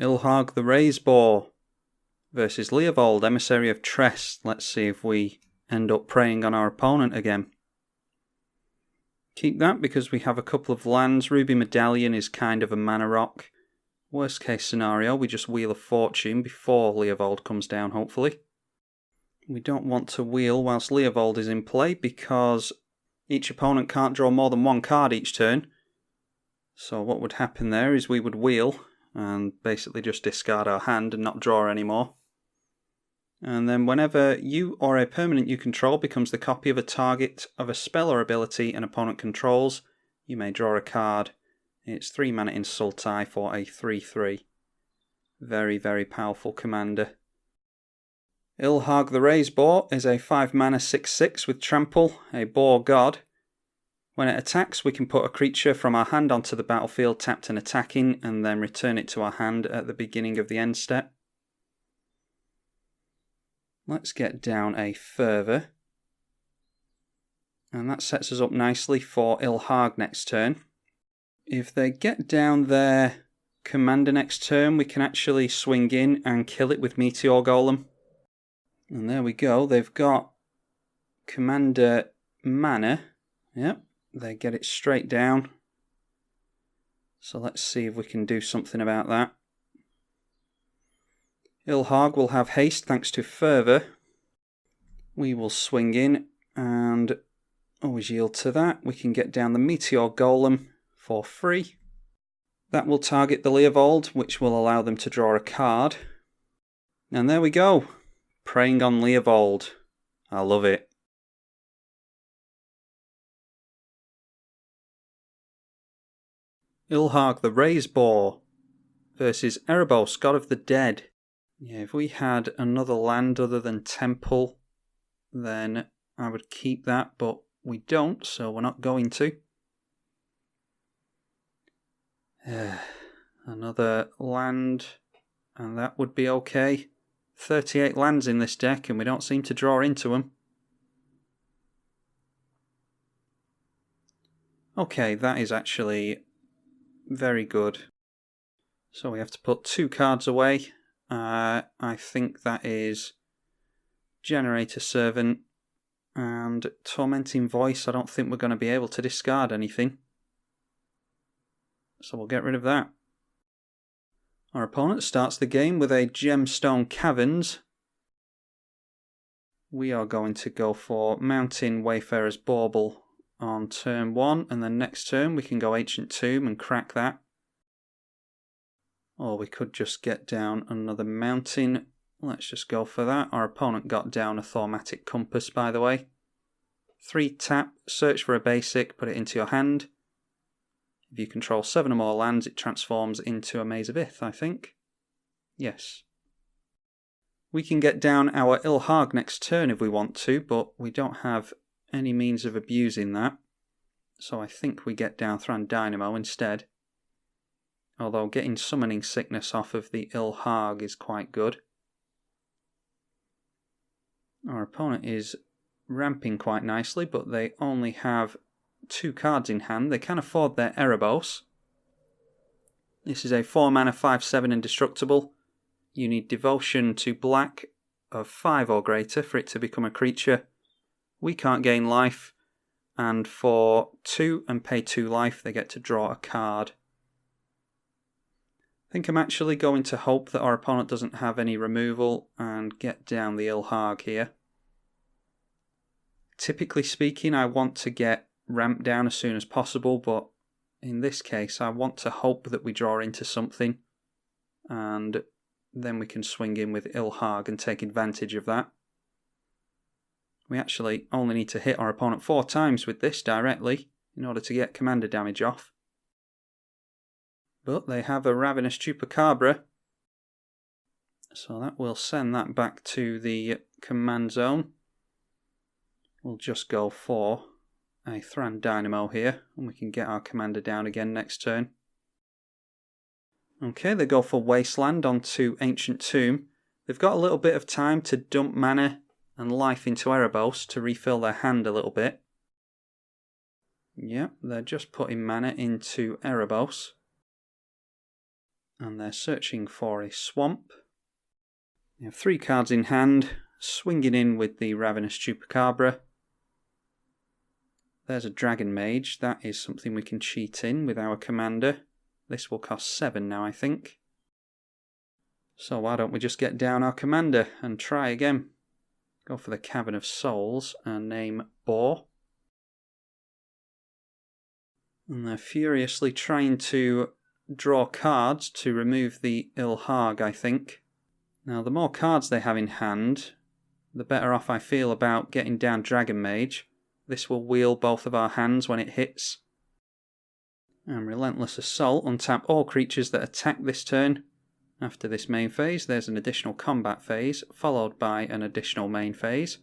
Ilharg the Raze-Boar versus Leovold, Emissary of Tress. Let's see if we end up preying on our opponent again. Keep that because we have a couple of lands. Ruby Medallion is kind of a mana rock. Worst case scenario, we just Wheel of Fortune before Leovold comes down, hopefully. We don't want to wheel whilst Leovold is in play because each opponent can't draw more than one card each turn. So what would happen there is we would wheel and basically just discard our hand and not draw anymore. And then whenever you or a permanent you control becomes the copy of a target of a spell or ability an opponent controls, you may draw a card. It's 3 mana in Sultai for a 3/3. Very, very powerful commander. Ilharg the Raze-Boar is a 5 mana 6/6 with Trample, a boar god. When it attacks, we can put a creature from our hand onto the battlefield tapped and attacking, and then return it to our hand at the beginning of the end step. Let's get down a Fervor. And that sets us up nicely for Ilharg next turn. If they get down their commander next turn, we can actually swing in and kill it with Meteor Golem. And there we go, they've got commander mana. Yep, they get it straight down. So let's see if we can do something about that. Ilharg will have haste thanks to Fervor. We will swing in and always yield to that. We can get down the Meteor Golem for free. That will target the Leovold, which will allow them to draw a card. And there we go. Preying on Leovold. I love it. Ilharg the Raze-Boar versus Erebos, God of the Dead. Yeah, if we had another land other than Temple, then I would keep that, but we don't, so we're not going to. Another land, and that would be okay. 38 lands in this deck, and we don't seem to draw into them. Okay, that is actually very good. So we have to put 2 cards away. I think that is Generator Servant and Tormenting Voice. I don't think we're going to be able to discard anything. So we'll get rid of that. Our opponent starts the game with a Gemstone Caverns. We are going to go for Mountain Wayfarer's Bauble on turn 1, and then next turn we can go Ancient Tomb and crack that. Or we could just get down another mountain. Let's just go for that. Our opponent got down a Thaumatic Compass, by the way. 3 tap, search for a basic, put it into your hand. If you control 7 or more lands, it transforms into a Maze of Ith, I think. Yes. We can get down our Ilharg next turn if we want to, but we don't have any means of abusing that. So I think we get down Thran Dynamo instead. Although getting Summoning Sickness off of the Ilharg is quite good. Our opponent is ramping quite nicely, but they only have 2 cards in hand. They can afford their Erebos. This is a 4 mana 5/7 indestructible. You need Devotion to black of 5 or greater for it to become a creature. We can't gain life, and for 2 and pay 2 life they get to draw a card. I think I'm actually going to hope that our opponent doesn't have any removal and get down the Ilharg here. Typically speaking, I want to get ramp down as soon as possible, but in this case I want to hope that we draw into something and then we can swing in with Ilharg and take advantage of that. We actually only need to hit our opponent 4 times with this directly in order to get commander damage off. But they have a Ravenous Chupacabra, so that will send that back to the command zone. We'll just go for a Thran Dynamo here, and we can get our commander down again next turn. Okay, they go for Wasteland onto Ancient Tomb. They've got a little bit of time to dump mana and life into Erebos to refill their hand a little bit. Yep, they're just putting mana into Erebos. And they're searching for a swamp. We have 3 cards in hand, swinging in with the Ravenous Chupacabra. There's a Dragon Mage. That is something we can cheat in with our commander. This will cost 7 now, I think. So why don't we just get down our commander and try again. Go for the Cavern of Souls and name Boar. And they're furiously trying to draw cards to remove the Ilharg, I think. Now, the more cards they have in hand, the better off I feel about getting down Dragon Mage. This will wheel both of our hands when it hits. And Relentless Assault, untap all creatures that attack this turn. After this main phase, there's an additional combat phase, followed by an additional main phase.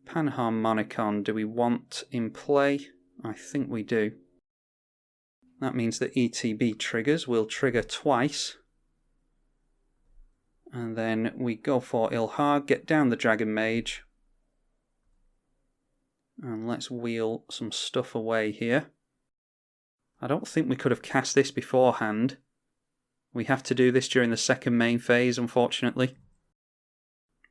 Panharmonicon, do we want in play? I think we do. That means that ETB triggers will trigger twice. And then we go for Ilharg, get down the Dragon Mage. And let's wheel some stuff away here. I don't think we could have cast this beforehand. We have to do this during the second main phase, unfortunately.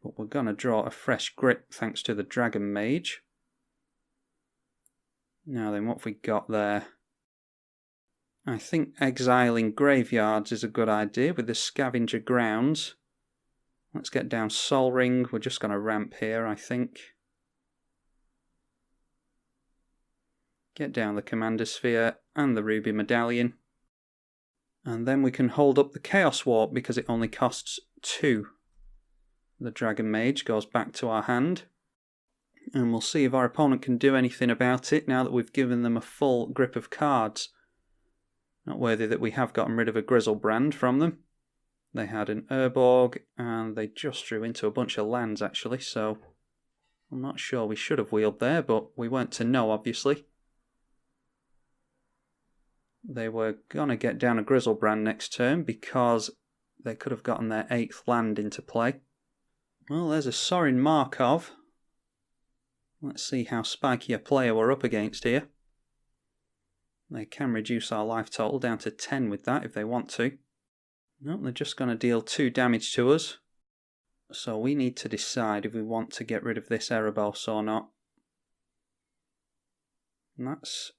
But we're going to draw a fresh grip thanks to the Dragon Mage. Now then, what have we got there? I think exiling graveyards is a good idea with the Scavenger Grounds. Let's get down Sol Ring. We're just going to ramp here, I think. Get down the Commander Sphere and the Ruby Medallion. And then we can hold up the Chaos Warp because it only costs 2. The Dragon Mage goes back to our hand. And we'll see if our opponent can do anything about it now that we've given them a full grip of cards. Not worthy that we have gotten rid of a Grizzlebrand from them. They had an Urborg and they just drew into a bunch of lands actually, so I'm not sure we should have wheeled there, but we weren't to know obviously. They were going to get down a Grizzlebrand next turn because they could have gotten their 8th land into play. Well, there's a Sorin Markov. Let's see how spiky a player we're up against here. They can reduce our life total down to 10 with that if they want to. No, they're just going to deal 2 damage to us. So we need to decide if we want to get rid of this Erebos or not. And that's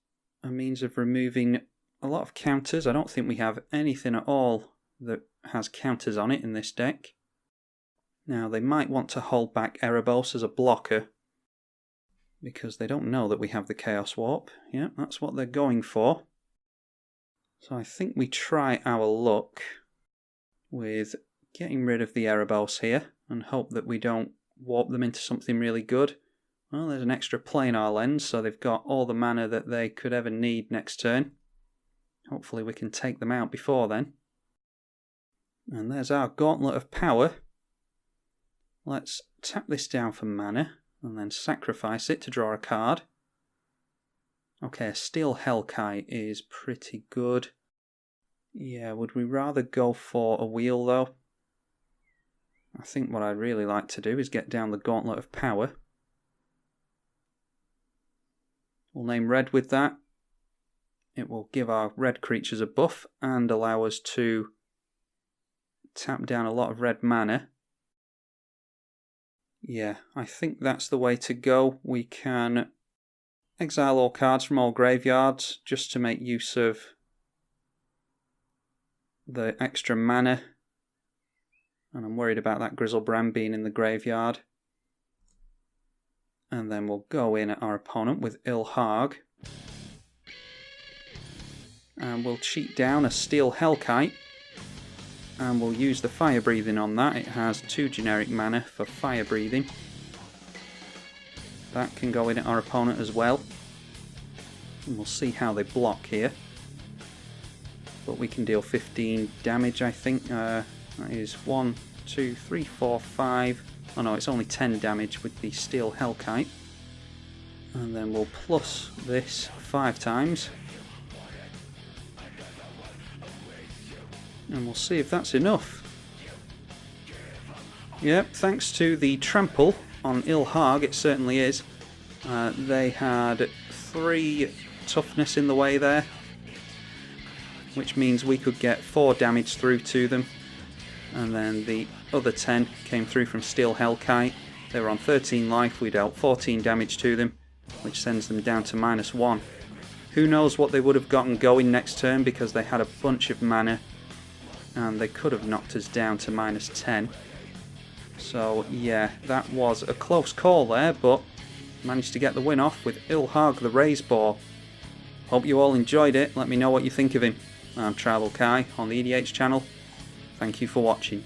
a means of removing a lot of counters. I don't think we have anything at all that has counters on it in this deck. Now they might want to hold back Erebos as a blocker because they don't know that we have the Chaos Warp. Yeah, that's what they're going for. So I think we try our luck with getting rid of the Erebos here and hope that we don't warp them into something really good. Well, there's an extra planar lens, so they've got all the mana that they could ever need next turn. Hopefully we can take them out before then. And there's our Gauntlet of Power. Let's tap this down for mana and then sacrifice it to draw a card. Okay, a Steel Hellkite is pretty good. Yeah, would we rather go for a wheel though? I think what I'd really like to do is get down the Gauntlet of Power. We'll name red with that. It will give our red creatures a buff and allow us to tap down a lot of red mana. Yeah, I think that's the way to go. We can exile all cards from all graveyards just to make use of the extra mana. And I'm worried about that Grizzlebrand being in the graveyard. And then we'll go in at our opponent with Ilharg. And we'll cheat down a Steel Hellkite. And we'll use the Fire Breathing on that. It has 2 generic mana for Fire Breathing. That can go in at our opponent as well. And we'll see how they block here. But we can deal 15 damage, I think. That is 1, 2, 3, 4, 5. Oh no, it's only 10 damage with the Steel Hellkite. And then we'll plus this 5 times. And we'll see if that's enough. Yep, thanks to the trample on Ilharg, it certainly is. They had 3 toughness in the way there. which means we could get 4 damage through to them. And then the other 10 came through from Steel Hellkite. They were on 13 life, we dealt 14 damage to them, which sends them down to -1. Who knows what they would have gotten going next turn, because they had a bunch of mana and they could have knocked us down to -10. So yeah, that was a close call there, but managed to get the win off with Ilharg the Raze-Boar. Hope you all enjoyed it. Let me know what you think of him. I'm tribalkai on the EDH channel. Thank you for watching.